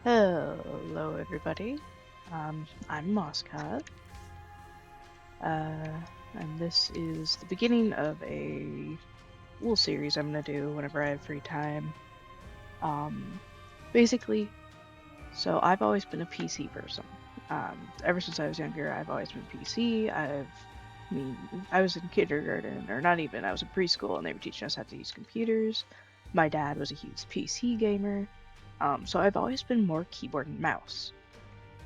Hello, everybody. I'm Moscot, uh, and this is the beginning of a little series I'm gonna do whenever I have free time. Um, Basically, so I've always been a PC person. Ever since I was younger, I've always been PC. I was in kindergarten, or not even, I was in preschool, and they were teaching us how to use computers. My dad was a huge PC gamer, so I've always been more keyboard and mouse.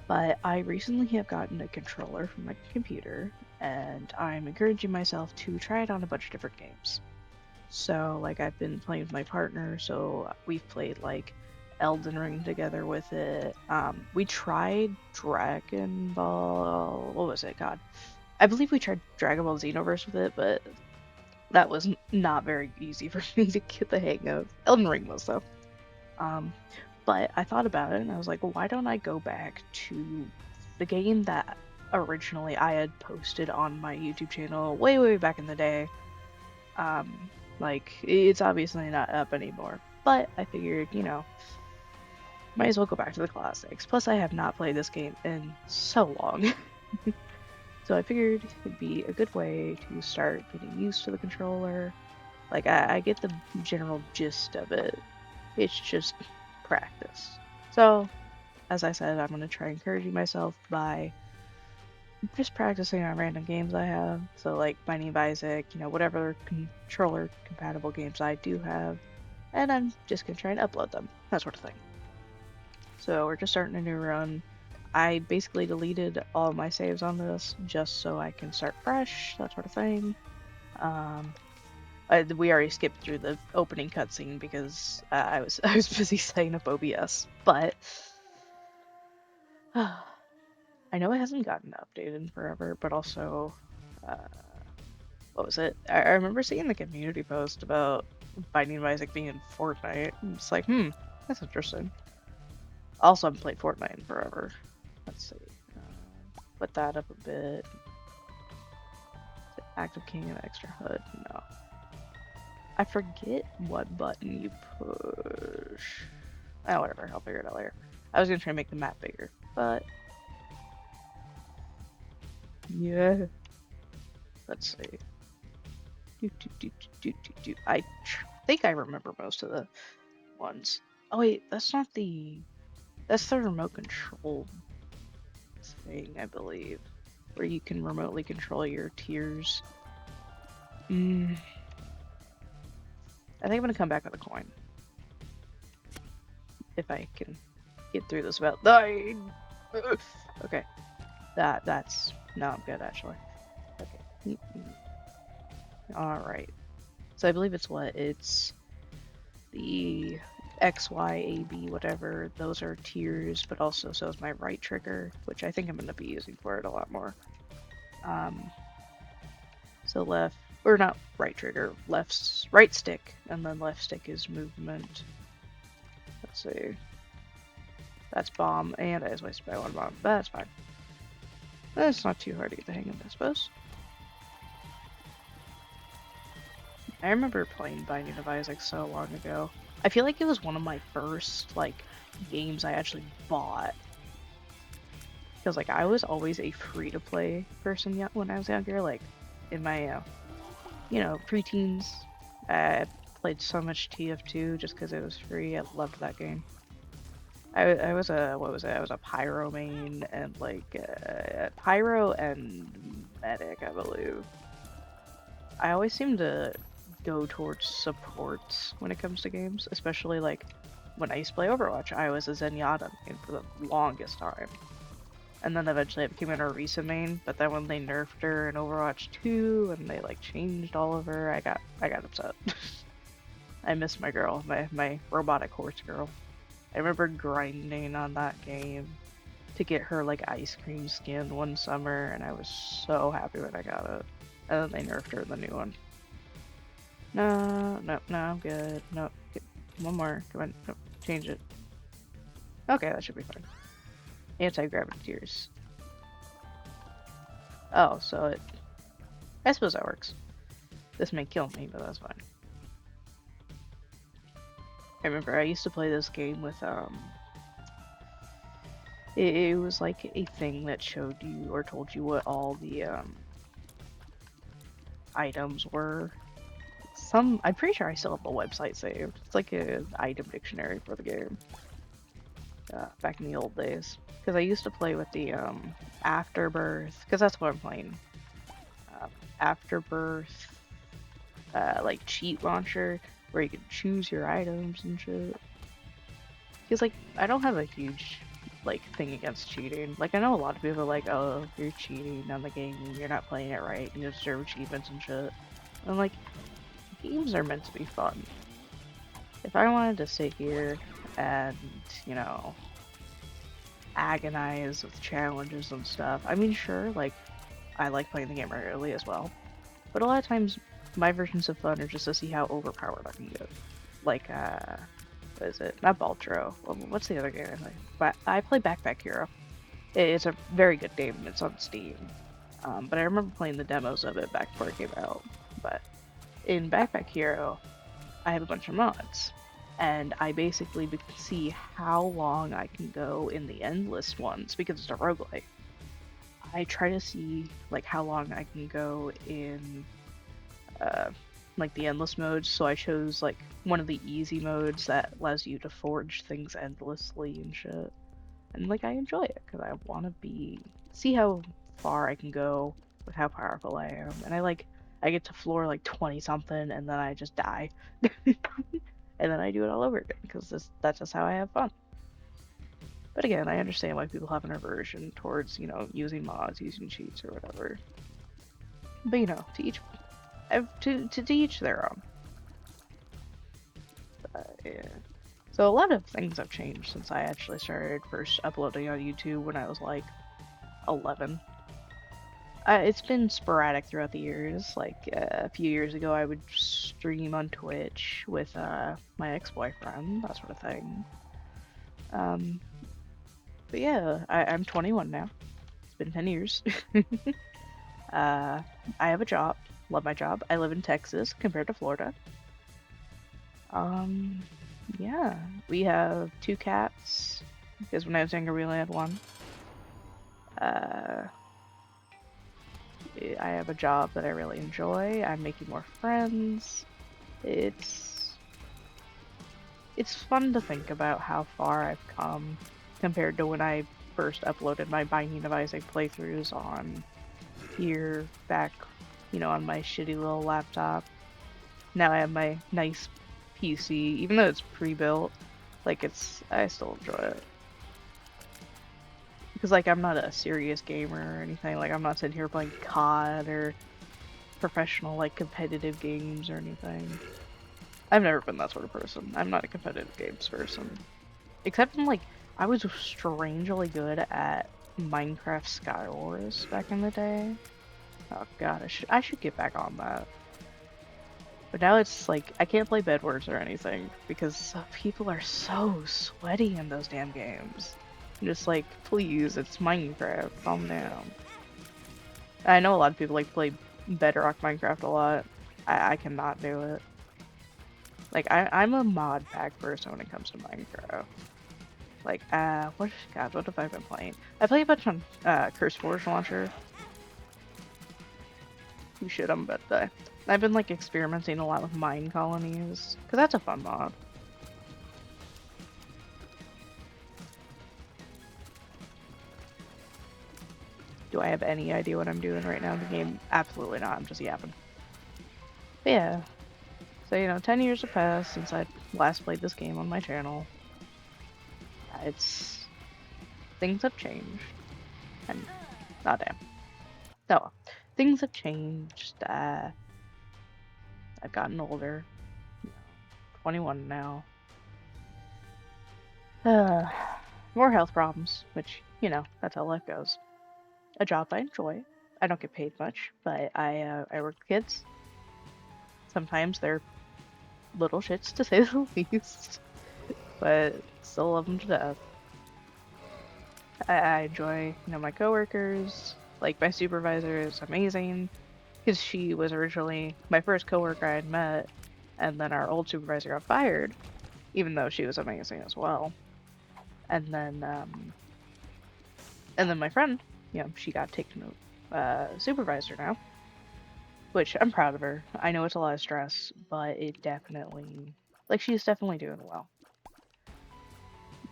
But I recently have gotten a controller for my computer, and I'm encouraging myself to try it on a bunch of different games. So, like, I've been playing with my partner, so we've played, like, Elden Ring together with it. We tried Dragon Ball. What was it? God. I believe we tried Dragon Ball Xenoverse with it, but that was not very easy for me to get the hang of. Elden Ring was, though. Um, but I thought about it and I was like, well, why don't I go back to the game that originally I had posted on my YouTube channel way, way back in the day? Like, it's obviously not up anymore, but I figured, might as well go back to the classics. Plus, I have not played this game in so long. So I figured it'd be a good way to start getting used to the controller. Like, I get the general gist of it. It's just practice. So, as I said, I'm going to try encouraging myself by just practicing on random games I have. So, like Binding of Isaac, whatever controller compatible games I do have. And I'm just going to try and upload them, that sort of thing. So, we're just starting a new run. I basically deleted all my saves on this just so I can start fresh, that sort of thing. Um, we already skipped through the opening cutscene because I was busy setting up OBS, but I know it hasn't gotten updated in forever, but also, uh, what was it? I remember seeing the community post about Binding of Isaac being in Fortnite. And it's like, that's interesting. Also, I haven't played Fortnite in forever. Let's see. Put that up a bit. Active King and extra HUD. No. I forget what button you push. Oh, whatever. I'll figure it out later. I was gonna try to make the map bigger, but yeah. Let's see. I think I remember most of the ones. Oh wait, that's the remote control thing, I believe, where you can remotely control your tiers. I think I'm gonna come back with a coin if I can get through this without dying. Okay, that's no, I'm good actually. Okay. All right. So I believe it's the X, Y, A, B, whatever. Those are tiers, but also so is my right trigger, which I think I'm going to be using for it a lot more. Um, so left, or not right trigger, right stick, and then left stick is movement. Let's see. That's bomb, and I just wasted by one bomb, but that's fine. That's not too hard to get the hang of, I suppose. I remember playing Binding of Isaac so long ago. I feel like it was one of my first, like, games I actually bought. Because, like, I was always a free-to-play person when I was younger. Like, in my, preteens, I played so much TF2 just because it was free. I loved that game. I was what was it? I was a Pyro main and, like, Pyro and Medic, I believe. I always seem to go towards supports when it comes to games, especially like when I used to play Overwatch. I was a Zenyatta main for the longest time, and then eventually I became an Orisa main. But then when they nerfed her in Overwatch 2 and they like changed all of her, I got upset. I miss my girl, my robotic horse girl. I remember grinding on that game to get her like ice cream skin one summer, and I was so happy when I got it. And then they nerfed her in the new one. No, no, no, I'm good. No, one more. Come on, no, change it. Okay, that should be fine. Anti-gravity tears. Oh, so it... I suppose that works. This may kill me, but that's fine. I remember I used to play this game with, It was like a thing that showed you or told you what all the items were. I'm pretty sure I still have the website saved. It's like an item dictionary for the game. Back in the old days. Because I used to play with the Afterbirth, because that's what I'm playing. Uh, Afterbirth, like cheat launcher, where you can choose your items and shit. Because like I don't have a huge like thing against cheating. Like I know a lot of people are like, oh, you're cheating on the game, you're not playing it right, you deserve achievements and shit. And like games are meant to be fun. If I wanted to sit here and, you know, agonize with challenges and stuff, I mean, sure, like, I like playing the game regularly as well. But a lot of times, my versions of fun are just to see how overpowered I can get. Like, what is it? Not Baltro. What's the other game I play? But I play Backpack Hero. It's a very good game. It's on Steam. But I remember playing the demos of it back before it came out. But in Backpack Hero, I have a bunch of mods. And I basically see how long I can go in the endless ones because it's a roguelike. I try to see like how long I can go in uh, like the endless modes. So I chose like one of the easy modes that allows you to forge things endlessly and shit. And like I enjoy it because I want to see how far I can go with how powerful I am. And I get to floor like 20 something and then I just die. And then I do it all over again because that's just how I have fun. But again, I understand why people have an aversion towards, you know, using mods, using cheats or whatever. But you know, to each their own. Yeah. So a lot of things have changed since I actually started first uploading on YouTube when I was like 11. It's been sporadic throughout the years. Like a few years ago, I would stream on Twitch with my ex-boyfriend, that sort of thing. Um, but yeah, I'm 21 now. It's been 10 years. I have a job. Love my job. I live in Texas compared to Florida. Um, yeah, we have 2 cats because when I was younger, we only had one. Uh, I have a job that I really enjoy. I'm making more friends. It's it's fun to think about how far I've come compared to when I first uploaded my Binding of Isaac playthroughs on here back, you know, on my shitty little laptop. Now I have my nice PC, even though it's pre-built, like I still enjoy it. Because like I'm not a serious gamer or anything, like I'm not sitting here playing COD or professional like competitive games or anything. I've never been that sort of person. I'm not a competitive games person. Except in like I was strangely good at Minecraft Skywars back in the day. Oh god, I should get back on that. But now it's like I can't play Bedwars or anything because people are so sweaty in those damn games. I'm just like, please, it's Minecraft, calm down. I know a lot of people like play Bedrock Minecraft a lot. I cannot do it. Like I'm a mod pack person when it comes to Minecraft. Like what have I been playing? I play a bunch on Curse Forge Launcher. Oh shit, I'm about to die. I've been like experimenting a lot with mine colonies because that's a fun mod. Do I have any idea what I'm doing right now in the game? Absolutely not. I'm just yapping. But yeah. So, you know, 10 years have passed since I last played this game on my channel. It's... Things have changed. And... Oh, damn. No. Things have changed. I've gotten older. 21 now. More health problems, which, you know, that's how life goes. A job I enjoy. I don't get paid much, but I work with kids. Sometimes they're little shits to say the least, but still love them to death. I enjoy, you know, my coworkers. Like my supervisor is amazing because she was originally my first coworker I had met, and then our old supervisor got fired, even though she was amazing as well. And then And then my friend, she got taken to supervisor now, which I'm proud of her. I know it's a lot of stress, but it definitely, like, she's definitely doing well.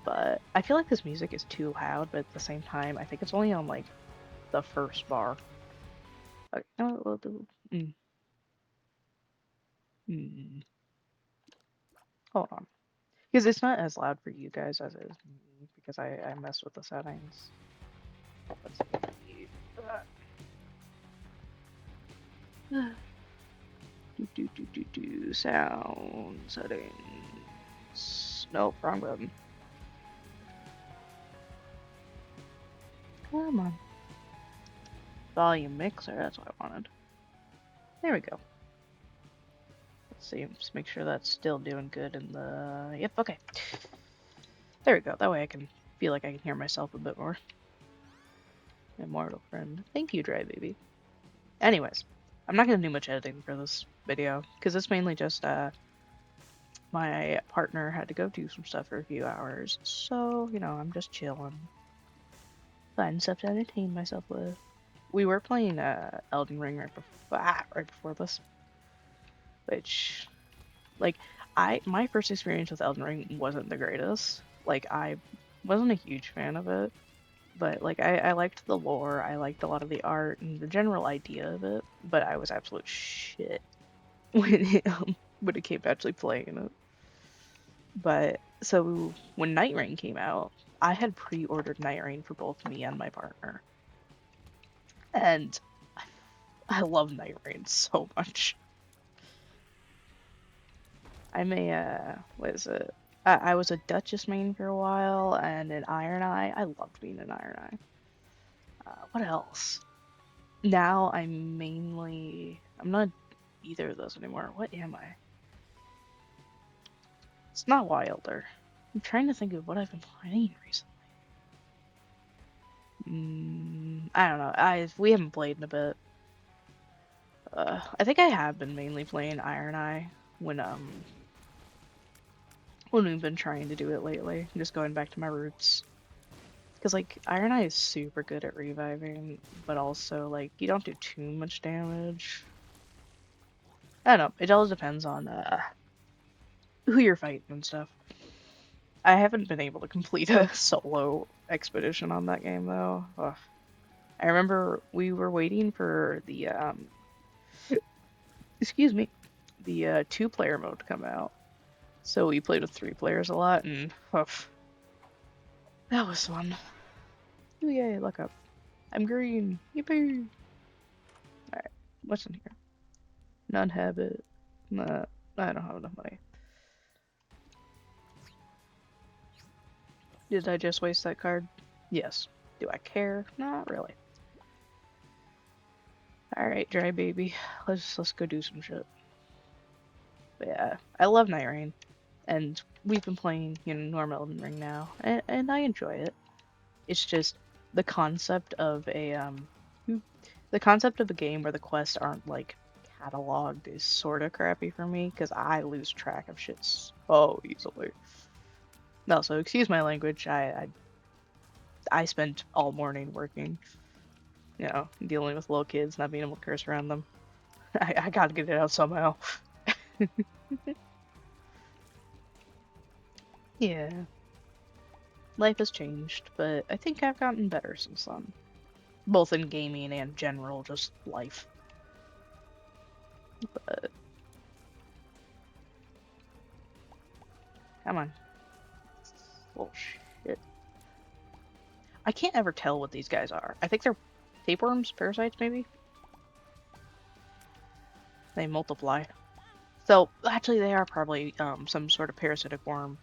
But I feel like this music is too loud, but at the same time, I think it's only on, like, the first bar. Okay, no, we'll do. Mm. Hold on. Because it's not as loud for you guys as it is me, because I mess with the settings. Let's see. Sound settings. Nope, wrong button. Come on. Volume mixer, that's what I wanted. There we go. Let's see, just make sure that's still doing good in the... Yep, okay. There we go, that way I can feel like I can hear myself a bit more. Immortal friend. Thank you, Dry Baby. Anyways, I'm not gonna do much editing for this video, because it's mainly just, my partner had to go do some stuff for a few hours, so, I'm just chilling. Finding stuff to entertain myself with. We were playing Elden Ring right before this, which, like, my first experience with Elden Ring wasn't the greatest. Like, I wasn't a huge fan of it, but, like, I liked the lore, I liked a lot of the art and the general idea of it, but I was absolute shit when it came to actually playing it. But, so, when Night Rain came out, I had pre-ordered Night Rain for both me and my partner. And I love Night Rain so much. I'm what is it? I was a Duchess main for a while, and an Iron Eye. I loved being an Iron Eye. What else? Now I'm not either of those anymore. What am I? It's not Wilder. I'm trying to think of what I've been playing recently. I don't know. We haven't played in a bit. I think I have been mainly playing Iron Eye when we've been trying to do it lately. Just going back to my roots. Because, like, Iron Eye is super good at reviving, but also, like, you don't do too much damage. I don't know. It all depends on who you're fighting and stuff. I haven't been able to complete a solo expedition on that game, though. Ugh. I remember we were waiting for the, excuse me, the 2-player mode to come out. So we played with 3 players a lot, and that was fun. Ooh, yay, look up. I'm green. Yippee! Alright, what's in here? Non-habit. Nah, I don't have enough money. Did I just waste that card? Yes. Do I care? Not really. Alright, Dry Baby. Let's go do some shit. But yeah, I love Night Rain. And we've been playing, normal Elden Ring now, and I enjoy it. It's just the concept of a game where the quests aren't like cataloged is sort of crappy for me because I lose track of shit so easily. No, so excuse my language. I spent all morning working, dealing with little kids, not being able to curse around them. I gotta get it out somehow. Yeah. Life has changed, but I think I've gotten better since then. Both in gaming and general, just life. But... Come on. Bullshit. I can't ever tell what these guys are. I think they're tapeworms, parasites, maybe? They multiply. So, actually, they are probably some sort of parasitic worm.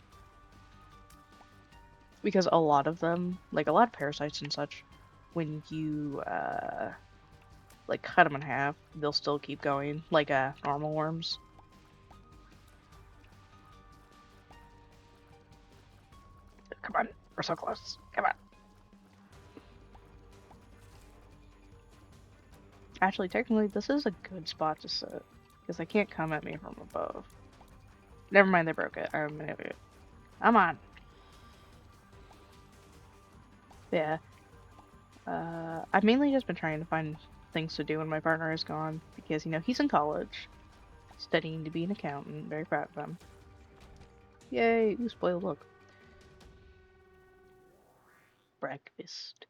Because a lot of them, like a lot of parasites and such, when you, like, cut them in half, they'll still keep going, like normal worms. Come on, we're so close. Come on. Actually, technically, this is a good spot to sit, because they can't come at me from above. Never mind, they broke it. I'm an idiot. Come on. Yeah. I've mainly just been trying to find things to do when my partner is gone because, he's in college, studying to be an accountant. Very proud of him. Yay! Ooh, spoiled look. Breakfast.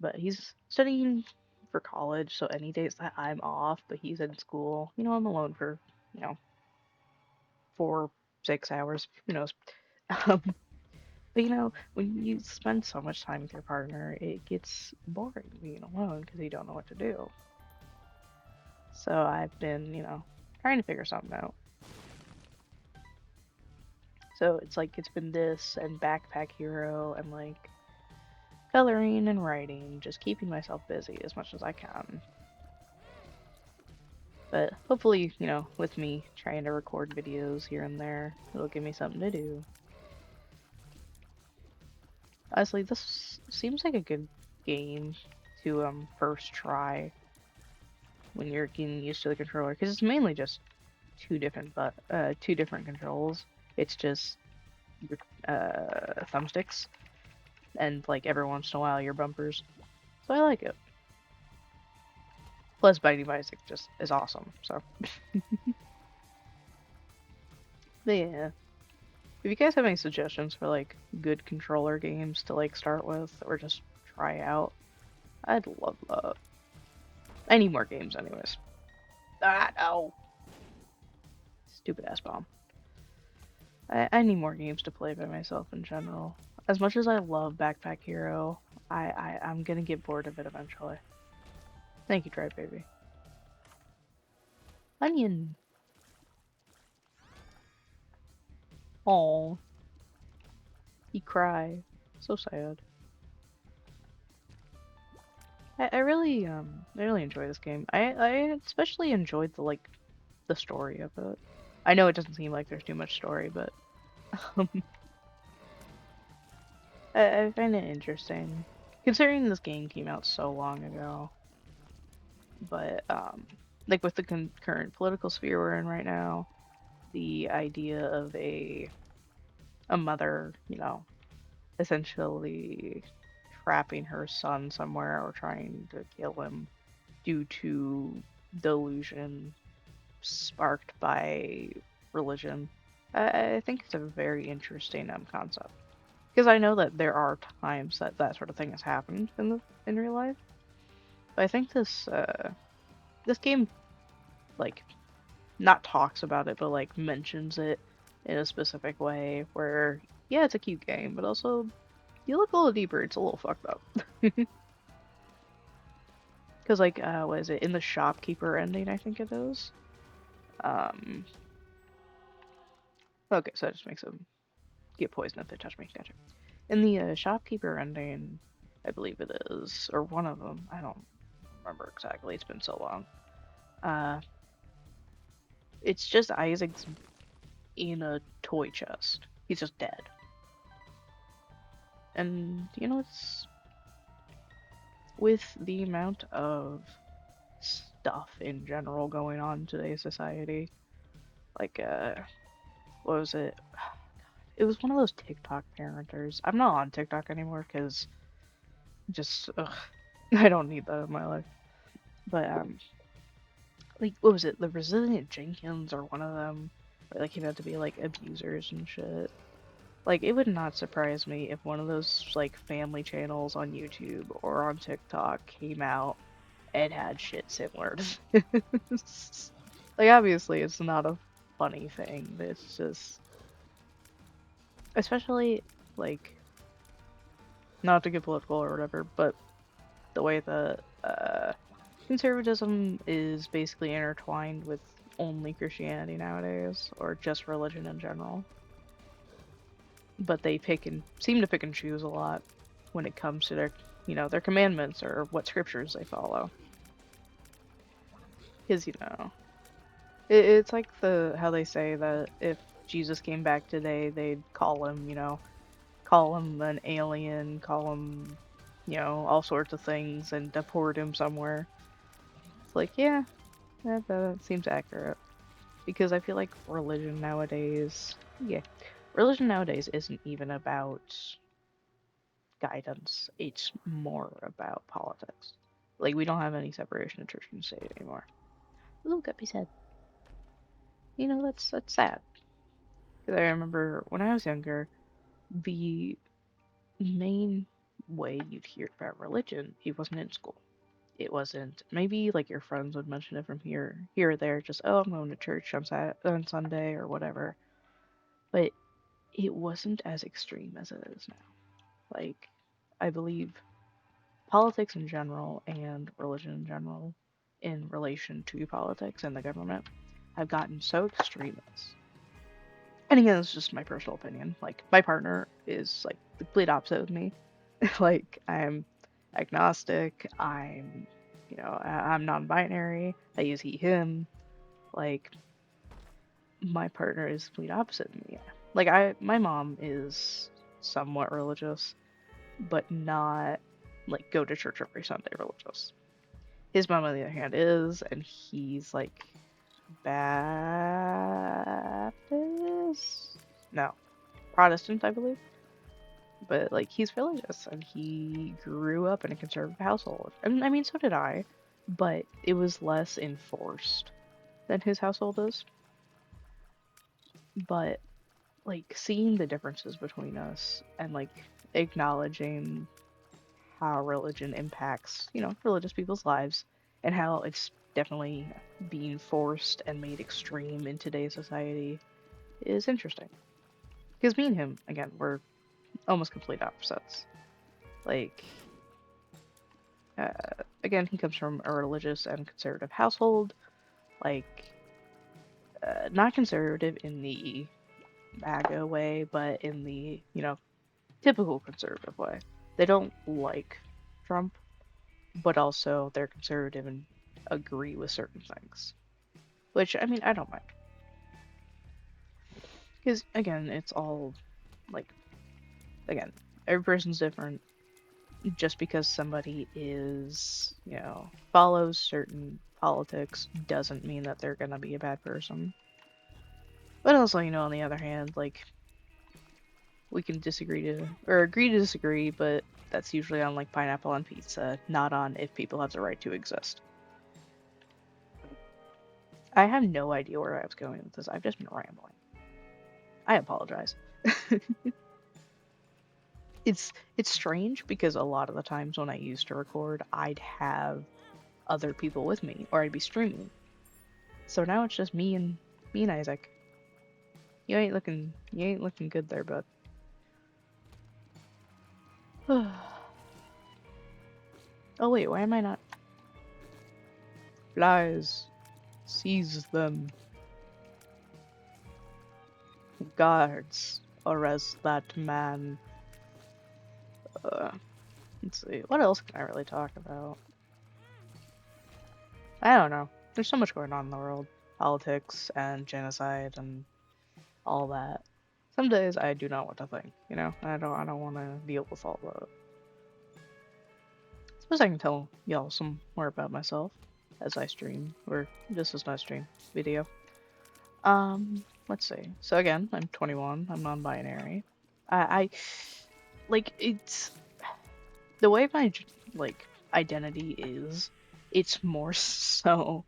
But he's studying for college, so any days that I'm off, but he's in school, I'm alone for, you know, 4, 6 hours. Who knows? Um, but when you spend so much time with your partner, it gets boring being alone because you don't know what to do. So I've been, trying to figure something out. So it's been this and Backpack Hero and like coloring and writing, just keeping myself busy as much as I can. But hopefully, with me trying to record videos here and there, it'll give me something to do. Honestly, this seems like a good game to first try when you're getting used to the controller, because it's mainly just two different controls. It's just your thumbsticks and like every once in a while your bumpers. So I like it. Plus, Binding of Isaac just is awesome. So, but yeah. If you guys have any suggestions for like good controller games to like start with or just try out, I'd love that. I need more games, anyways. Ah, no. Stupid ass bomb. I need more games to play by myself in general. As much as I love Backpack Hero, I'm gonna get bored of it eventually. Thank you, Drive Baby. Onion. Oh, he cry. So sad. I really enjoy this game. I especially enjoyed the story of it. I know it doesn't seem like there's too much story, but um, I find it interesting considering this game came out so long ago. But like with the current political sphere we're in right now, the idea of a mother, essentially trapping her son somewhere or trying to kill him due to delusion sparked by religion. I think it's a very interesting concept because I know that there are times that that sort of thing has happened in real life. But I think this game like not talks about it, but like mentions it in a specific way where yeah, it's a cute game, but also you look a little deeper, it's a little fucked up. Because like what is it in the shopkeeper ending? I think it is. Um, okay, so it just makes them get poisoned if they touch me. Gotcha. In the shopkeeper ending, I believe it is, or one of them. I don't remember exactly. It's been so long. Uh, it's just Isaac's in a toy chest. He's just dead. And it's with the amount of stuff in general going on in today's society. Like, what was it? It was one of those TikTok parenters. I'm not on TikTok anymore because just, ugh, I don't need that in my life. But, like, what was it? The Resilient Jenkins or one of them, where, like, had to be, like, abusers and shit. Like, it would not surprise me if one of those, like, family channels on YouTube or on TikTok came out and had shit similar to this. Like, obviously, it's not a funny thing, but it's just... Especially, like, not to get political or whatever, but the way that conservatism is basically intertwined with only Christianity nowadays, or just religion in general. But they seem to pick and choose a lot when it comes to their commandments or what scriptures they follow. Because, it's like how they say that if Jesus came back today, they'd call him an alien, call him, all sorts of things and deport him somewhere. It's like, yeah, that seems accurate. Because I feel like religion nowadays isn't even about guidance. It's more about politics. Like, we don't have any separation of church and state anymore. Ooh, Guppy said. You know, that's sad. Because I remember when I was younger, the main way you'd hear about religion, it wasn't in school. It wasn't, maybe like your friends would mention it from here or there, just, oh, I'm going to church on Sunday or whatever. But it wasn't as extreme as it is now. Like, I believe politics in general and religion in general, in relation to politics and the government, have gotten so extremist. And again, it's just my personal opinion. Like, my partner is like the complete opposite of me. Like, I'm agnostic. I'm non-binary. I use he, him. Like, my partner is the complete opposite of me. Like, my mom is somewhat religious, but not like go to church every Sunday religious. His mom, on the other hand, is, and he's like Baptist? No, Protestant, I believe. But like he's religious, and he grew up in a conservative household. And I mean, so did I, but it was less enforced than his household is. But like seeing the differences between us and like acknowledging how religion impacts, religious people's lives and how it's definitely being forced and made extreme in today's society is interesting. Because me and him, again, we're almost complete opposites. Like, uh, again, he comes from a religious and conservative household. Like, not conservative in the MAGA way, but in the, typical conservative way. They don't like Trump, but also they're conservative and agree with certain things. Which, I mean, I don't mind. Because, again, it's all, like, again, every person's different. Just because somebody is, follows certain politics doesn't mean that they're gonna be a bad person. But also, on the other hand, like, we can agree to disagree, but that's usually on, like, pineapple on pizza, not on if people have the right to exist. I have no idea where I was going with this. I've just been rambling. I apologize. It's strange because a lot of the times when I used to record, I'd have other people with me, or I'd be streaming. So now it's just me and Isaac. You ain't looking good there, bud. Oh wait, why am I not? Flies, seize them. Guards, arrest that man. Let's see, what else can I really talk about? I don't know. There's so much going on in the world. Politics and genocide and all that. Some days I do not want to think, I don't want to deal with all that. Suppose I can tell y'all some more about myself as I stream, or this is not stream, video. Let's see. So again, I'm 21, I'm non-binary. I like, it's, the way my, like, identity is, it's more so,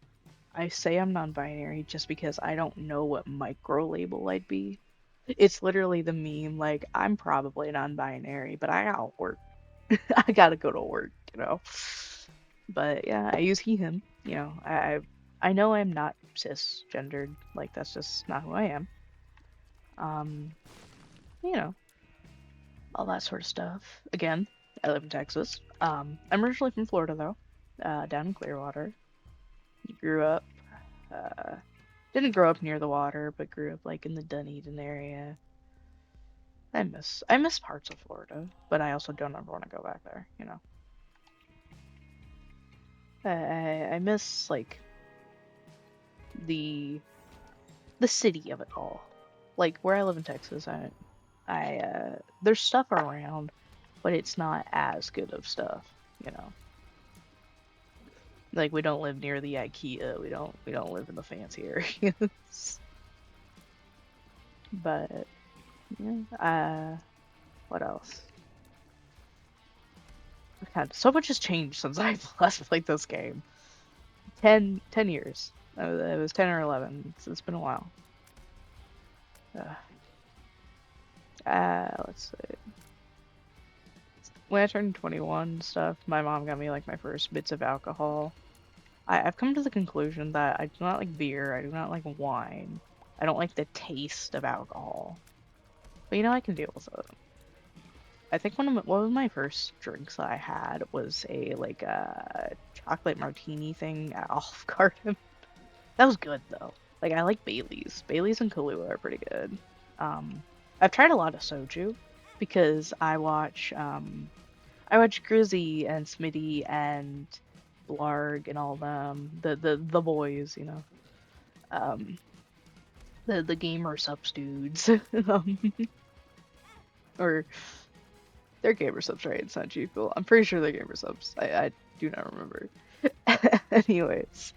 I say I'm non-binary just because I don't know what micro-label I'd be. It's literally the meme, like, I'm probably non-binary, but I gotta work. I gotta go to work, But yeah, I use he, him, I know I'm not cisgendered, like, that's just not who I am. All that sort of stuff. Again, I live in Texas. I'm originally from Florida, though, down in Clearwater. Grew up, didn't grow up near the water, but grew up, like, in the Dunedin area. I miss parts of Florida, but I also don't ever want to go back there, I miss, like, the city of it all. Like, where I live in Texas, there's stuff around, but it's not as good of stuff, Like, we don't live near the IKEA. We don't live in the fancy areas. But yeah, what else? God, so much has changed since I last played this game. 10 years. It was 10 or 11. It's been a while. Uh, let's see. When I turned 21 and stuff, my mom got me like my first bits of alcohol. I've come to the conclusion that I do not like beer, I do not like wine. I don't like the taste of alcohol. But you know, I can deal with it. I think one of my first drinks I had was a like a chocolate martini thing at Olive Garden. That was good though. Like I like Bailey's. Bailey's and Kahlua are pretty good. Um, I've tried a lot of soju because I watch Grizzy and Smitty and Blarg and all them, the boys, you know, um, the gamer subs dudes, or they're gamer subs, right? It's not G Fuel. I'm pretty sure they're gamer subs. I do not remember. Anyways,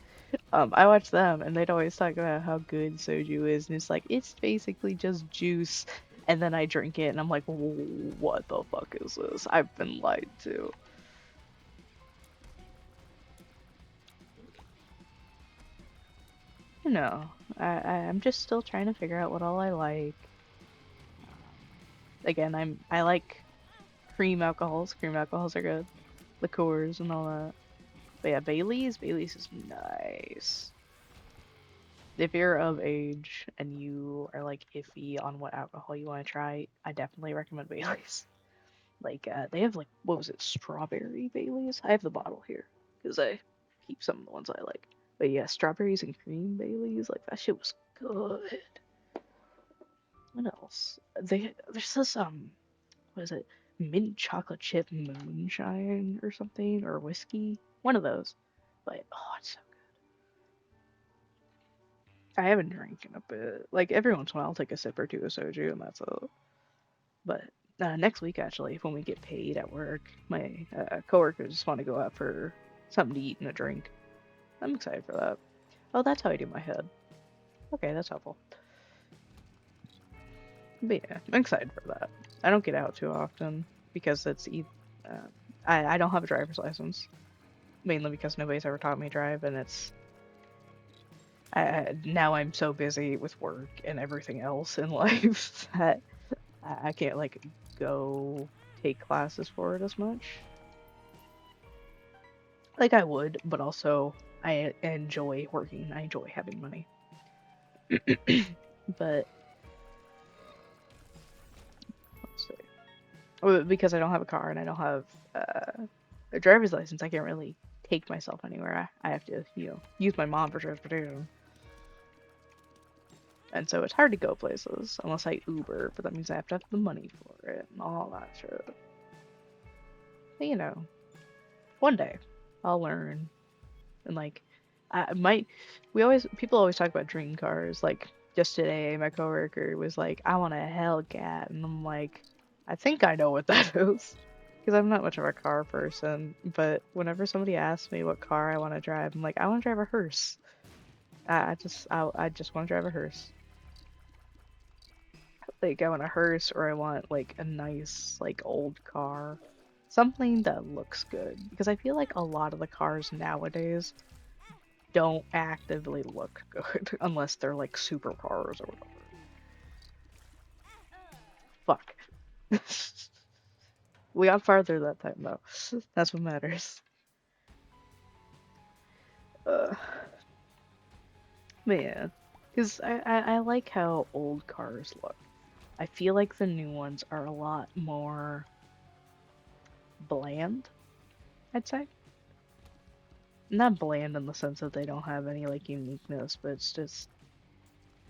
I watch them, and they'd always talk about how good soju is, and it's like it's basically just juice. And then I drink it, and I'm like, what the fuck is this? I've been lied to. You know, I'm just still trying to figure out what all I like. Again, I like cream alcohols. Cream alcohols are good. Liqueurs and all that. But yeah, Bailey's is nice. If you're of age and you are like iffy on what alcohol you want to try, I definitely recommend Bailey's. Like they have like what was it, strawberry Bailey's? I have the bottle here because I keep some of the ones I like. But yeah, strawberries and cream Bailey's, like that shit was good. What else? There's this what is it? Mint chocolate chip moonshine or something or whiskey. One of those. But oh, it's so good. I haven't drank in a bit. Like every once in a while, I'll take a sip or two of soju, and that's it. But next week, actually, when we get paid at work, my coworkers just want to go out for something to eat and a drink. I'm excited for that. Oh, that's how I do my head. Okay, that's helpful. But yeah, I'm excited for that. I don't get out too often because I don't have a driver's license, mainly because nobody's ever taught me to drive, and now I'm so busy with work and everything else in life that I can't like go take classes for it as much. Like I would, but also I enjoy working. I enjoy having money. But let's see. Well, because I don't have a car and I don't have a driver's license, I can't really take myself anywhere. I have to, use my mom for transportation. And so it's hard to go places unless I Uber, but that means I have to have the money for it and all that shit. But one day I'll learn. And like I might people always talk about dream cars. Like just today my coworker was like, I want a Hellcat, and I'm like, I think I know what that is. Because I'm not much of a car person, but whenever somebody asks me what car I want to drive, I'm like, I want to drive a hearse. I just want to drive a hearse. Like I want a hearse, or I want like a nice like old car, something that looks good. Because I feel like a lot of the cars nowadays don't actively look good unless they're like supercars or whatever. Fuck. We got farther that time though. That's what matters. Uh, man, because I like how old cars look. I feel like the new ones are a lot more bland, I'd say. Not bland in the sense that they don't have any like uniqueness, but it's just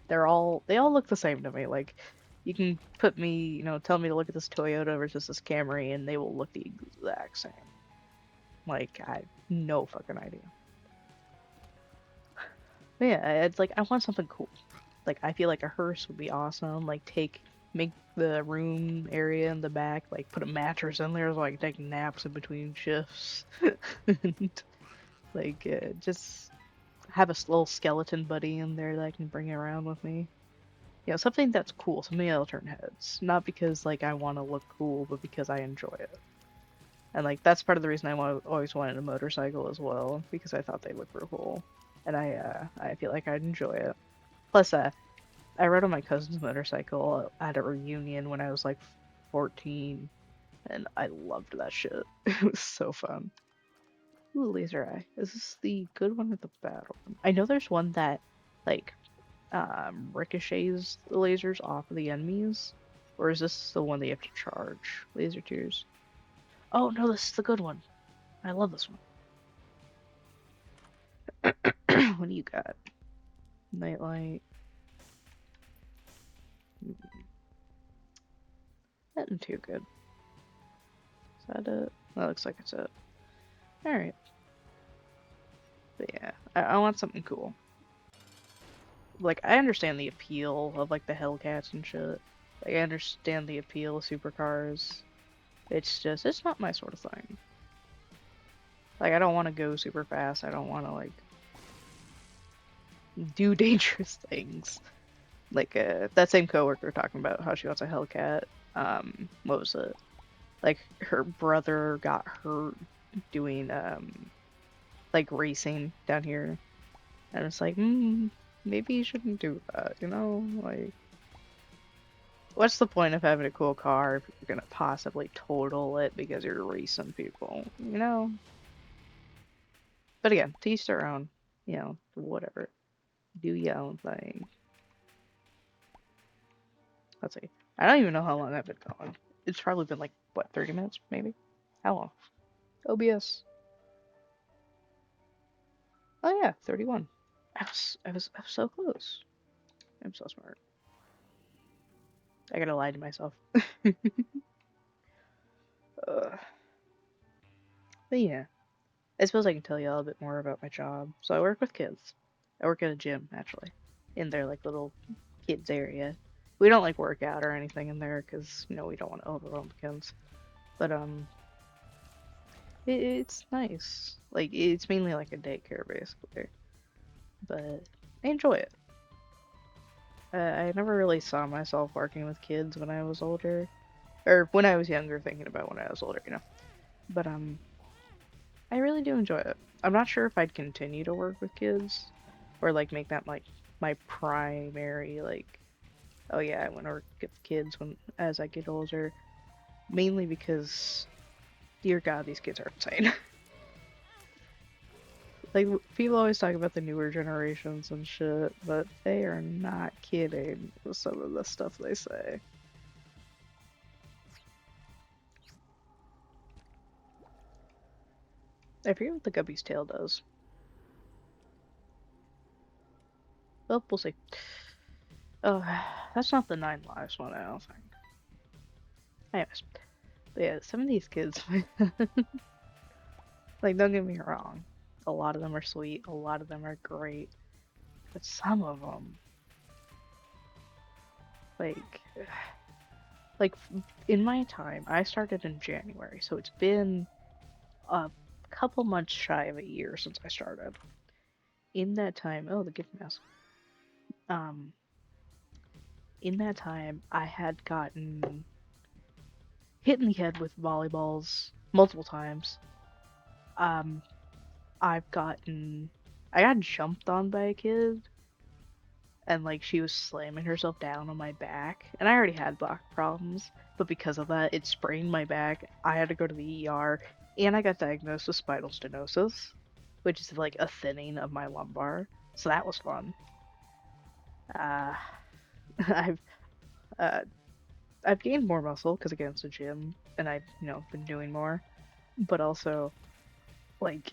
they all look the same to me. Like you can put me, tell me to look at this Toyota versus this Camry, and they will look the exact same. Like I have no fucking idea. But yeah, it's like I want something cool. Like I feel like a hearse would be awesome. Like make the room area in the back, like put a mattress in there so I can take naps in between shifts. And like just have a little skeleton buddy in there that I can bring around with me. Something that's cool, something that'll turn heads. Not because like I want to look cool, but because I enjoy it. And like that's part of the reason I always wanted a motorcycle as well, because I thought they looked real cool, and I feel like I'd enjoy it. Plus, I rode on my cousin's motorcycle at a reunion when I was like 14, and I loved that shit. It was so fun. Ooh, laser eye. Is this the good one or the bad one? I know there's one that like ricochets the lasers off of the enemies, or is this the one that you have to charge? Laser tears. Oh no, this is the good one. I love this one. What do you got? Nightlight. Nothing too good. Is that it? That looks like it's it. Alright. But yeah, I want something cool. Like, I understand the appeal of, like, the Hellcats and shit. Like, I understand the appeal of supercars. It's just, it's not my sort of thing. Like, I don't want to go super fast. I don't want to, like, do dangerous things. Like, that same coworker talking about how she wants a Hellcat. What was it? Like, her brother got hurt doing, like, racing down here. And it's like, maybe you shouldn't do that, you know? Like, what's the point of having a cool car if you're gonna possibly total it because you're racing people, you know? But again, to each their own, you know, whatever. Do your own thing. Let's see. I don't even know how long I've been going. It's probably been like, what, 30 minutes, maybe? How long? OBS. Oh yeah, 31. I was so close. I'm so smart. I gotta lie to myself. But yeah, I suppose I can tell you all a bit more about my job. So I work with kids. I work at a gym, actually, in their like little kids area. We don't like work out or anything in there because you know we don't want to overwhelm the kids. But it's nice. Like it's mainly like a daycare basically, but I enjoy it. I never really saw myself working with kids when I was older, or when I was younger, thinking about when I was older, you know. But I really do enjoy it. I'm not sure if I'd continue to work with kids, or like make that like my primary like. Oh yeah, I want to work with kids when as I get older. Mainly because, dear God, these kids are insane. Like people always talk about the newer generations and shit, but they are not kidding with some of the stuff they say. I forget what the Guppy's tail does. Well, we'll see. Oh, that's not the 9 lives one, I don't think. Anyways, but yeah, some of these kids, like, don't get me wrong, a lot of them are sweet, a lot of them are great, but some of them, like, like in my time, I started in January, so it's been a couple months shy of a year since I started. In that time, oh, the gift mask. Um, in that time, I had gotten hit in the head with volleyballs multiple times. Um, I got jumped on by a kid, and like she was slamming herself down on my back, and I already had back problems, but because of that, it sprained my back. I had to go to the ER, and I got diagnosed with spinal stenosis, which is like a thinning of my lumbar. So that was fun. Uh, I've uh, I've gained more muscle because again it's a gym, and I've been doing more, but also like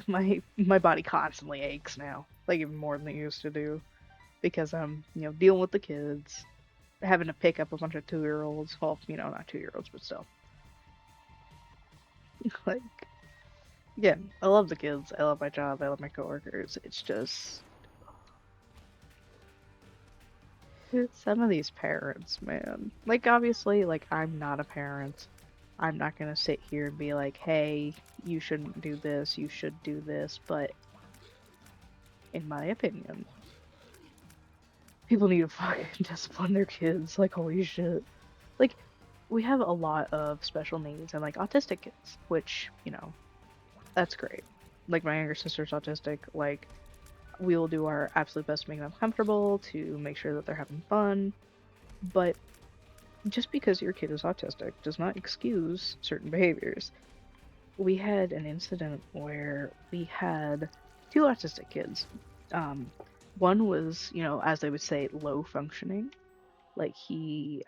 my body constantly aches now, like even more than it used to do, because I'm dealing with the kids, having to pick up a bunch of 2-year-olds. Well, not 2-year-olds, but still. Like, again, I love the kids. I love my job. I love my coworkers. It's just some of these parents, man. Like, obviously, like I'm not a parent. I'm not gonna sit here and be like, hey, you shouldn't do this, you should do this, but in my opinion, people need to fucking discipline their kids. Like, holy shit. Like, we have a lot of special needs and like autistic kids, which, you know, that's great. Like my younger sister's autistic, like we will do our absolute best to make them comfortable, to make sure that they're having fun. But just because your kid is autistic does not excuse certain behaviors. We had an incident where we had two autistic kids. Um, One was, you know, as they would say, low functioning. Like he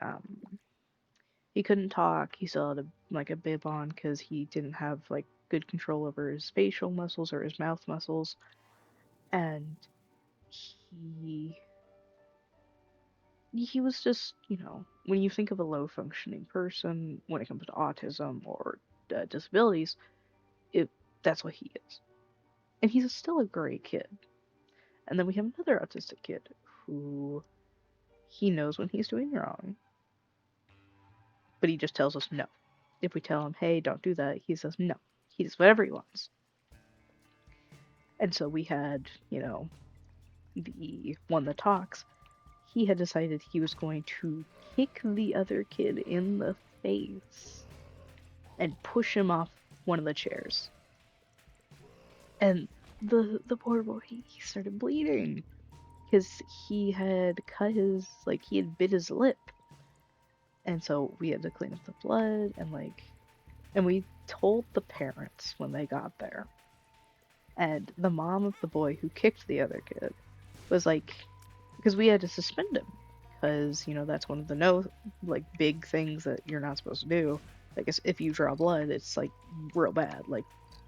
couldn't talk. He still had like a bib on because he didn't have like good control over his facial muscles or his mouth muscles, and he he was just, you know, when you think of a low functioning person when it comes to autism or disabilities, it that's what he is. And he's still a great kid. And then we have another autistic kid who he knows when he's doing wrong, but he just tells us no. If we tell him, hey, don't do that, he says no. He does whatever he wants. And so we had, you know, the one that talks, he had decided he was going to kick the other kid in the face and push him off one of the chairs. And the poor boy, he started bleeding because he had cut his, like, he had bit his lip. And so we had to clean up the blood and like, and we told the parents when they got there. And the mom of the boy who kicked the other kid was like, because we had to suspend him because, you know, that's one of the no, like, big things that you're not supposed to do. Like if you draw blood, it's like real bad. Like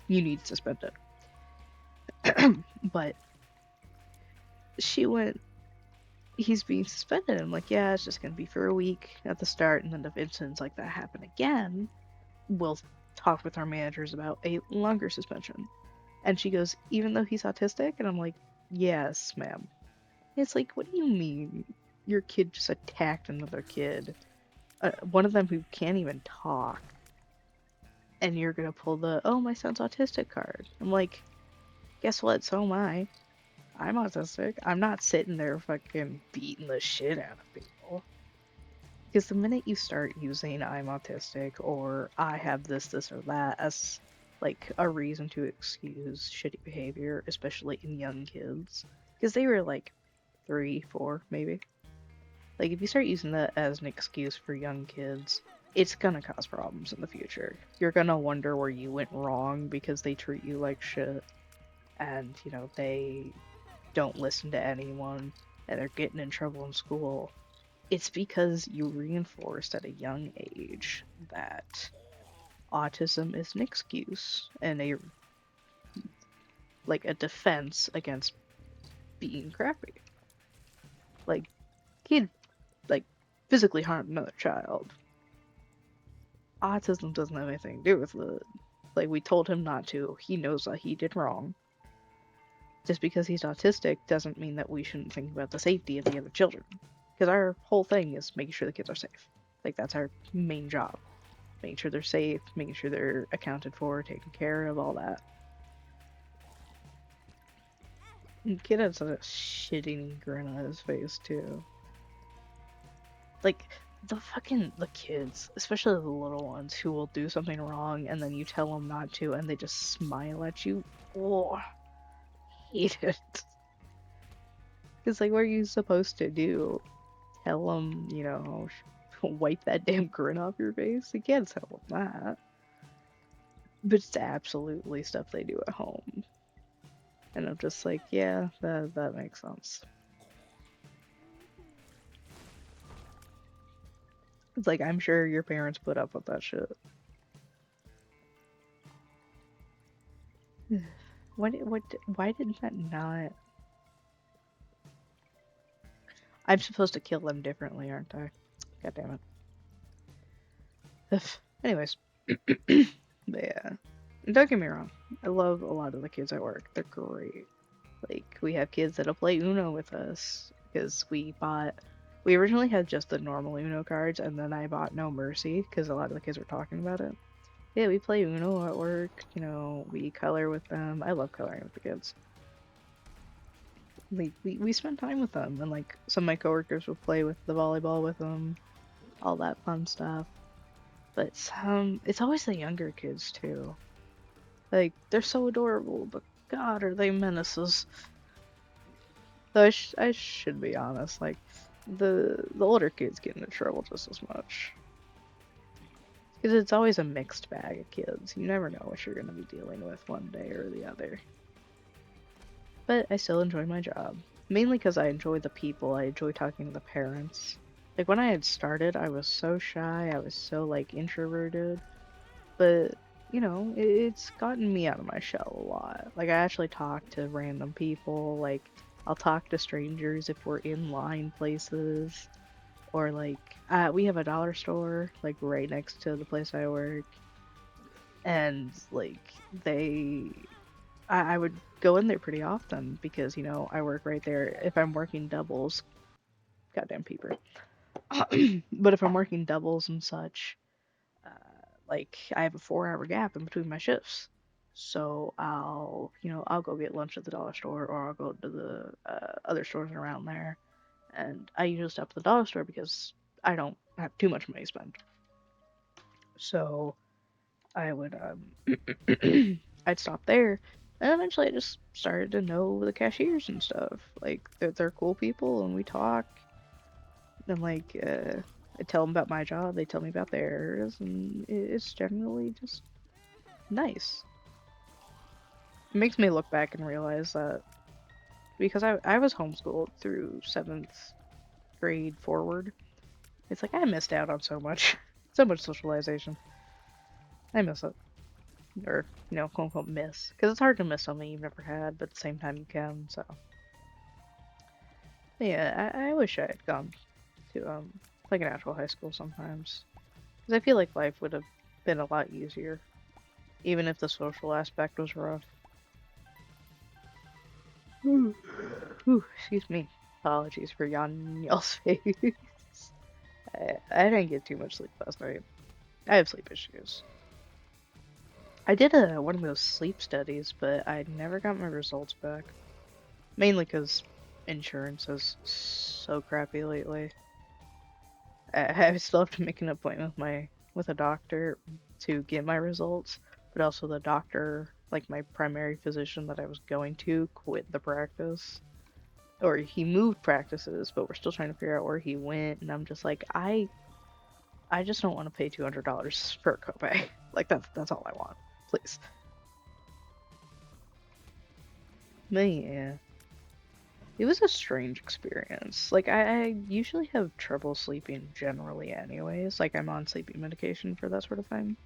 you need suspended. But she went, he's being suspended. I'm like, yeah, it's just gonna be for a week at the start, and then if incidents like that happen again, we'll talk with our managers about a longer suspension. And she goes, even though he's autistic? And I'm like, yes, ma'am. It's like, what do you mean? Your kid just attacked another kid, one of them who can't even talk, and you're gonna pull the, oh, my son's autistic card. I'm like, guess what? So am I. I'm autistic. I'm not sitting there fucking beating the shit out of people. Because the minute you start using I'm autistic or I have this, or that as like a reason to excuse shitty behavior, especially in young kids, because they were like 3, 4, maybe. Like if you start using that as an excuse for young kids, it's gonna cause problems in the future. You're gonna wonder where you went wrong because they treat you like shit, and you know they don't listen to anyone, and they're getting in trouble in school. It's because you reinforced at a young age that autism is an excuse and a like a defense against being crappy. Like kid like physically harmed another child. Autism doesn't have anything to do with it. Like we told him not to. He knows that he did wrong. Just because he's autistic doesn't mean that we shouldn't think about the safety of the other children. Because our whole thing is making sure the kids are safe. Like that's our main job. Making sure they're safe, making sure they're accounted for, taken care of, all that. And kid has a shitty grin on his face too. Like the kids, especially the little ones who will do something wrong and then you tell them not to and they just smile at you. Oh, hate it. It's like, what are you supposed to do? Tell them, you know, wipe that damn grin off your face? You can't tell them that. But it's absolutely stuff they do at home. And I'm just like, yeah, that makes sense. It's like, I'm sure your parents put up with that shit. Why did that not? I'm supposed to kill them differently, aren't I? God damn it. Anyways. But yeah. Don't get me wrong. I love a lot of the kids at work. They're great. Like, we have kids that'll play Uno with us. Because we originally had just the normal Uno cards, and then I bought No Mercy, because a lot of the kids were talking about it. Yeah, we play Uno at work. You know, we color with them. I love coloring with the kids. Like, we spend time with them, and like, some of my coworkers will play with the volleyball with them. All that fun stuff. But it's always the younger kids too. Like, they're so adorable, but God, are they menaces. Though I should be honest, like, the older kids get into trouble just as much. Because it's always a mixed bag of kids. You never know what you're going to be dealing with one day or the other. But I still enjoy my job. Mainly because I enjoy the people. I enjoy talking to the parents. Like, when I had started, I was so shy. I was so, like, introverted. But, you know, it's gotten me out of my shell a lot. Like, I actually talk to random people. Like, I'll talk to strangers if we're in line places. Or, like, we have a dollar store, like, right next to the place I work. And, like, I would go in there pretty often because, you know, I work right there. If I'm working doubles, goddamn peeper. But if I'm working doubles and such, uh, like I have a 4 hour gap in between my shifts. So I'll go get lunch at the dollar store or I'll go to the other stores around there. And I usually stop at the dollar store because I don't have too much money to spend. So I would I'd stop there, and eventually I just started to know the cashiers and stuff. Like they're cool people, and we talk. And like I tell them about my job, they tell me about theirs, and it's generally just nice. It makes me look back and realize that because I was homeschooled through 7th grade forward, it's like I missed out on so much, so much socialization. I miss it. Or, you know, quote unquote miss. Because it's hard to miss something you've never had, but at the same time you can, so. But yeah, I wish I had gone to, like an actual high school sometimes. Because I feel like life would have been a lot easier, even if the social aspect was rough. Ooh, excuse me. Apologies for yawning in y'all's face. I didn't get too much sleep last night. I have sleep issues. I did one of those sleep studies, but I never got my results back. Mainly because insurance is so crappy lately. I still have to make an appointment with a doctor to get my results, but also the doctor, like my primary physician that I was going to, quit the practice. Or he moved practices, but we're still trying to figure out where he went, and I'm just like, I just don't want to pay $200 for a copay. Like that's all I want. Please. Yeah. It was a strange experience. Like, I usually have trouble sleeping generally, anyways. Like, I'm on sleeping medication for that sort of thing.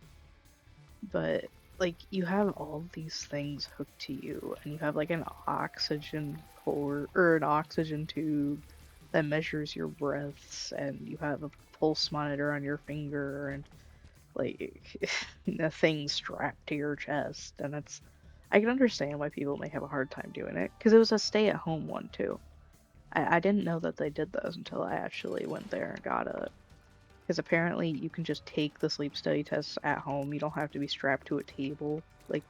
But, like, you have all these things hooked to you, and you have, like, an oxygen cord, or an oxygen tube that measures your breaths, and you have a pulse monitor on your finger, and, like, a thing strapped to your chest, and I can understand why people may have a hard time doing it, because it was a stay-at-home one, too. I didn't know that they did those until I actually went there and got it. Because apparently you can just take the sleep study tests at home. You don't have to be strapped to a table, like,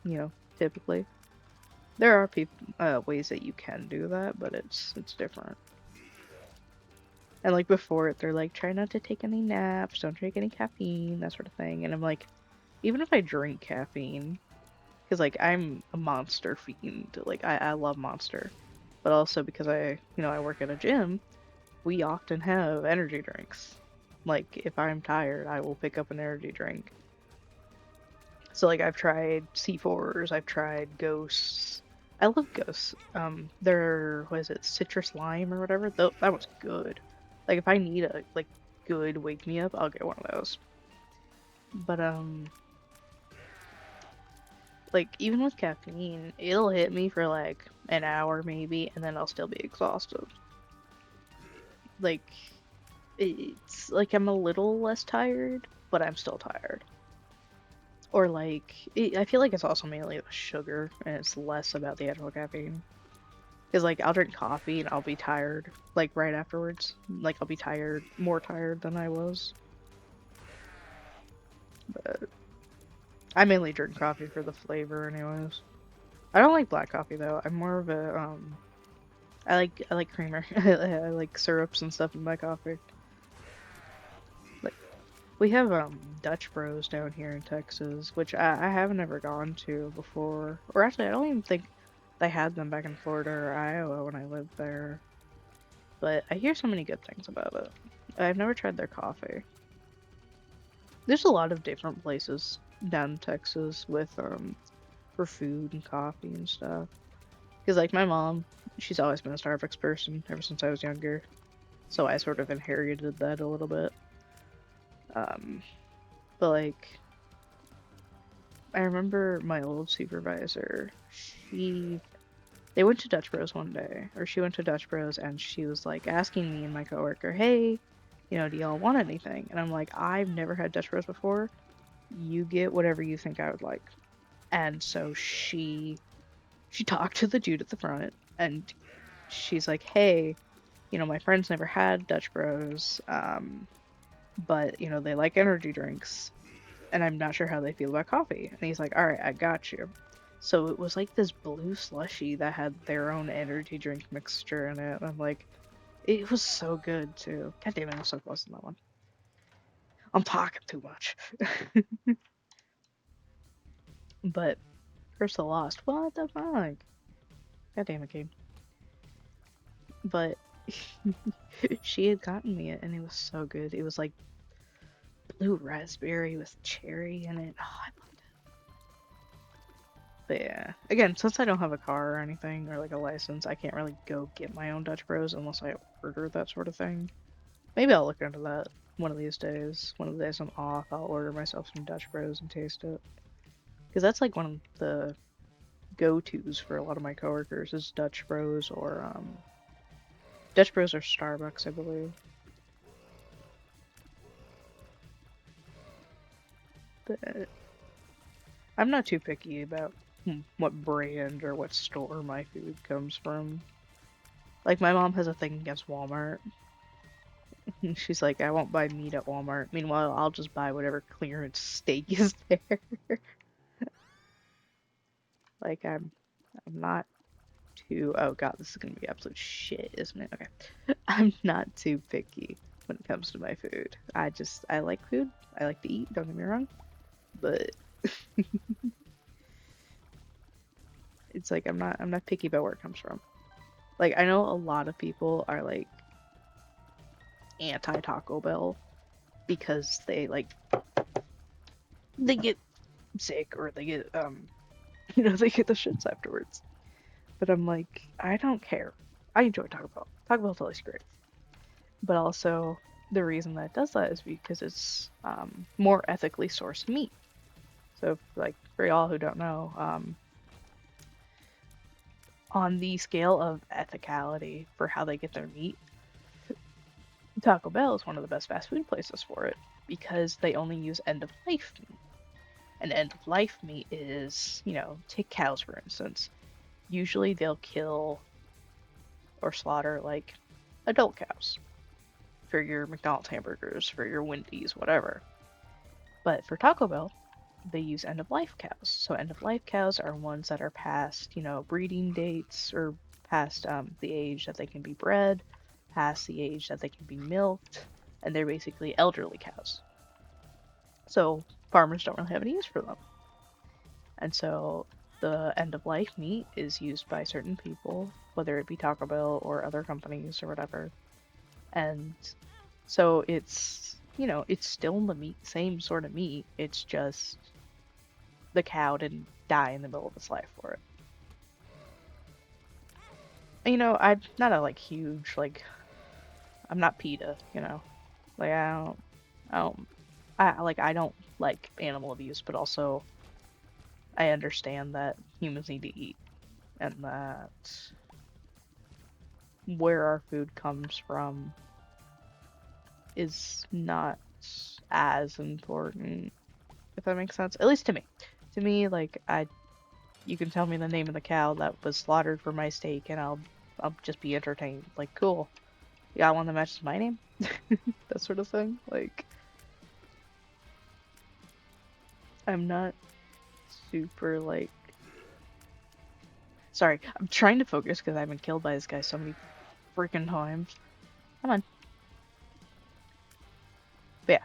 you know, typically. There are ways that you can do that, but it's different. And like before it, they're like, try not to take any naps, don't drink any caffeine, that sort of thing. And I'm like, even if I drink caffeine, because like I'm a Monster fiend, like I love Monster, but also because I work at a gym, we often have energy drinks. Like if I'm tired, I will pick up an energy drink. So like I've tried C4s, I've tried Ghosts. I love Ghosts. They're what is it, citrus lime or whatever? That was good. Like if I need a like good wake me up, I'll get one of those. But like even with caffeine, it'll hit me for like an hour maybe, and then I'll still be exhausted. Like it's like I'm a little less tired, but I'm still tired. Or like I feel like it's also mainly the sugar, and it's less about the actual caffeine. Because like I'll drink coffee and I'll be tired like right afterwards. Like I'll be tired, more tired than I was. But I mainly drink coffee for the flavor, anyways. I don't like black coffee though. I'm more of a I like creamer. I like syrups and stuff in my coffee. Like We have Dutch Bros down here in Texas, which I haven't ever gone to before. Or actually, I don't even think they had them back in Florida or Iowa when I lived there. But I hear so many good things about it. I've never tried their coffee. There's a lot of different places down in Texas with for food and coffee and stuff. Because like my mom, she's always been a Starbucks person ever since I was younger, so I sort of inherited that a little bit. Um, but like I remember my old supervisor, she they went to Dutch Bros one day, or she went to Dutch Bros and she was like asking me and my coworker, "Hey, do y'all want anything?" And I'm like, "I've never had Dutch Bros before. You get whatever you think I would like." And so she talked to the dude at the front and she's like, "Hey, my friends never had Dutch Bros, but they like energy drinks, and I'm not sure how they feel about coffee." And he's like, "All right, I got you." So it was like this blue slushy that had their own energy drink mixture in it. And I'm like, it was so good too. God damn it, I'm so close to that one. I'm talking too much. But Curse the Lost, what the fuck? God damn it, game. But she had gotten me it, and it was so good. It was like blue raspberry with cherry in it. Oh, I loved it. But yeah, again, since I don't have a car or anything, or like a license, I can't really go get my own Dutch Bros unless I order that sort of thing. Maybe I'll look into that one of these days. One of the days I'm off, I'll order myself some Dutch Bros and taste it. Because that's like one of the go-tos for a lot of my coworkers is Dutch Bros or Dutch Bros or Starbucks, I believe. But I'm not too picky about what brand or what store my food comes from. Like my mom has a thing against Walmart. She's like, I won't buy meat at Walmart. Meanwhile, I'll just buy whatever clearance steak is there. Like I'm not too. Oh god, this is gonna be absolute shit, isn't it? Okay, I'm not too picky when it comes to my food. I like food. I like to eat. Don't get me wrong, but it's like I'm not picky about where it comes from. Like I know a lot of people are like anti Taco Bell because they get sick or they get they get the shits afterwards. But I'm like, I don't care. I enjoy Taco Bell. Taco Bell tastes great. But also, the reason that it does that is because it's more ethically sourced meat. So, like, for y'all who don't know, on the scale of ethicality for how they get their meat, Taco Bell is one of the best fast food places for it because they only use end of life meat. And end of life meat is, take cows for instance. Usually they'll kill or slaughter like adult cows for your McDonald's hamburgers, for your Wendy's, whatever. But for Taco Bell, they use end of life cows. So end of life cows are ones that are past, breeding dates or past the age that they can be bred, past the age that they can be milked, and they're basically elderly cows. So farmers don't really have any use for them. And so the end of life meat is used by certain people, whether it be Taco Bell or other companies or whatever. And so it's still the meat, same sort of meat. It's just the cow didn't die in the middle of its life for it. I'm not a huge I'm not PETA, like I don't, I don't like animal abuse, but also I understand that humans need to eat and that where our food comes from is not as important, if that makes sense. At least to me. To me, you can tell me the name of the cow that was slaughtered for my steak, and I'll just be entertained. Like, cool. You got one that matches my name? That sort of thing. Like, I'm not super Sorry, I'm trying to focus because I've been killed by this guy so many freaking times. Come on. But yeah,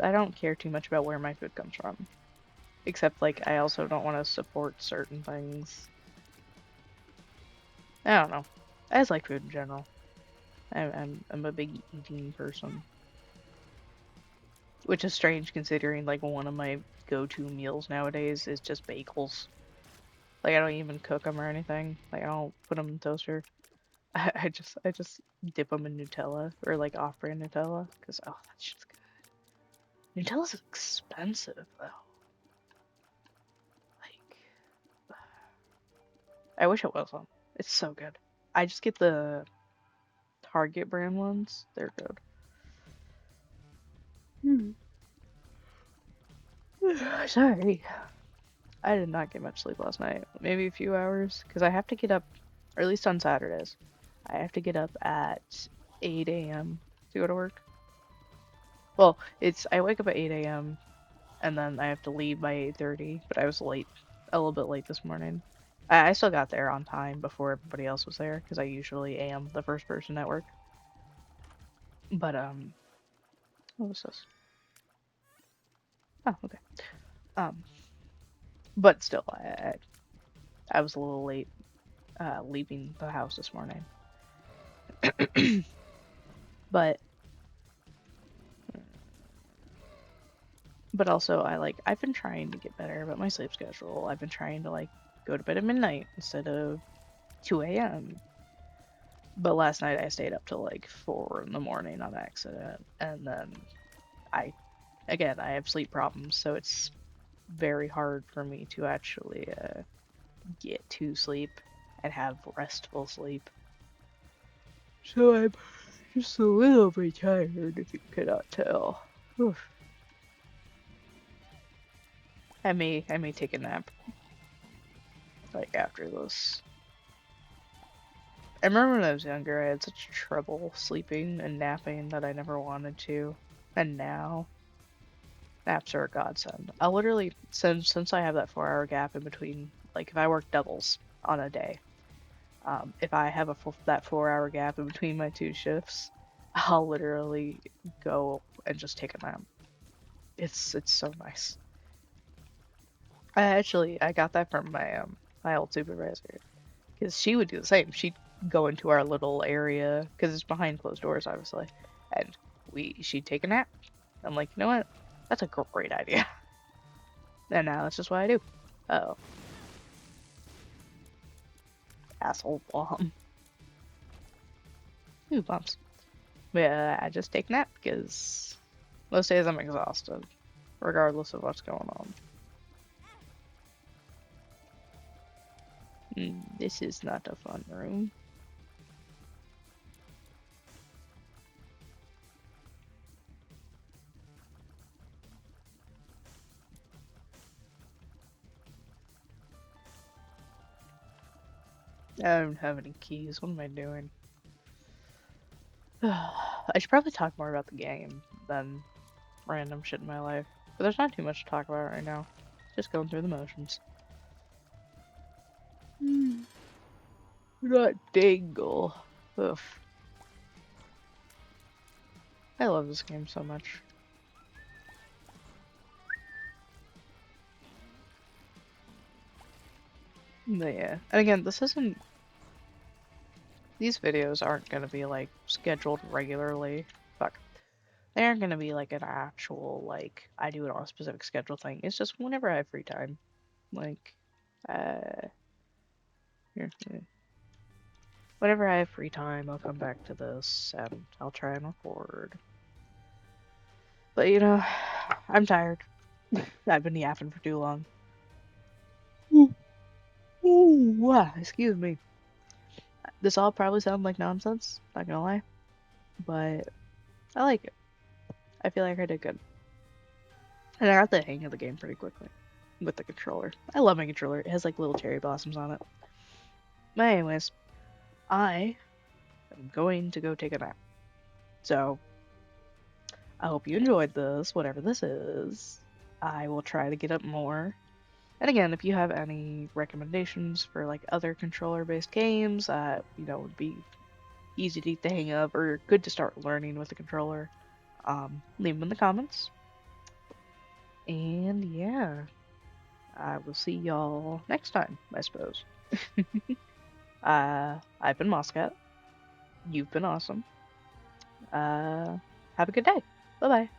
I don't care too much about where my food comes from. Except, like, I also don't want to support certain things. I don't know. I just like food in general. I'm a big eating person. Which is strange considering, like, one of my go-to meals nowadays is just bagels. Like, I don't even cook them or anything. Like, I don't put them in the toaster. I just dip them in Nutella or, like, off-brand Nutella. Because, oh, that shit's good. Nutella's expensive, though. Like, I wish it wasn't. It's so good. I just get the Target brand ones. They're good. Sorry. I did not get much sleep last night. Maybe a few hours. Because I have to get up, or at least on Saturdays, I have to get up at 8 a.m. to go to work. Well, I wake up at 8 a.m. and then I have to leave by 8:30, but I was late, a little bit late this morning. I still got there on time before everybody else was there, because I usually am the first person at work. But, what was this? Oh, okay. But still, I was a little late, leaving the house this morning. But also I've been trying to get better about my sleep schedule. I've been trying to like go to bed at midnight instead of 2 a.m. But last night I stayed up till like 4 in the morning on accident, and then I have sleep problems, so it's very hard for me to actually get to sleep and have restful sleep. So I'm just a little bit tired, if you cannot tell. Oof. I may take a nap, like, after this. I remember when I was younger, I had such trouble sleeping and napping that I never wanted to. And now, naps are a godsend. I literally, since I have that 4-hour gap in between, like, if I work doubles on a day, if I have that 4-hour gap in between my two shifts, I'll literally go and just take a nap. It's so nice. I got that from my old supervisor, because she would do the same. She'd go into our little area, because it's behind closed doors, obviously, and she'd take a nap. I'm like, you know what? That's a great idea. And now that's just what I do. Oh, asshole bomb. Ooh, bumps. But yeah, I just take a nap because most days I'm exhausted, regardless of what's going on. This is not a fun room. I don't have any keys. What am I doing? I should probably talk more about the game than random shit in my life. But there's not too much to talk about right now. Just going through the motions. Not Dangle. Oof. I love this game so much. But yeah. And again, these videos aren't gonna be like scheduled regularly. Fuck. They aren't gonna be like an actual, like, I do it on a specific schedule thing. It's just whenever I have free time. Like, here. Whenever I have free time, I'll come back to this and I'll try and record. But you know, I'm tired. I've been yapping for too long. Ooh, wow, excuse me. This all probably sounds like nonsense, not gonna lie. But I like it. I feel like I did good. And I got the hang of the game pretty quickly with the controller. I love my controller. It has like little cherry blossoms on it. But anyways, I am going to go take a nap. So, I hope you enjoyed this, whatever this is. I will try to get up more. And again, if you have any recommendations for like other controller-based games, would be easy to get the hang of or good to start learning with the controller, Leave them in the comments. And yeah, I will see y'all next time, I suppose. I've been Moscat. You've been awesome. Have a good day. Bye bye.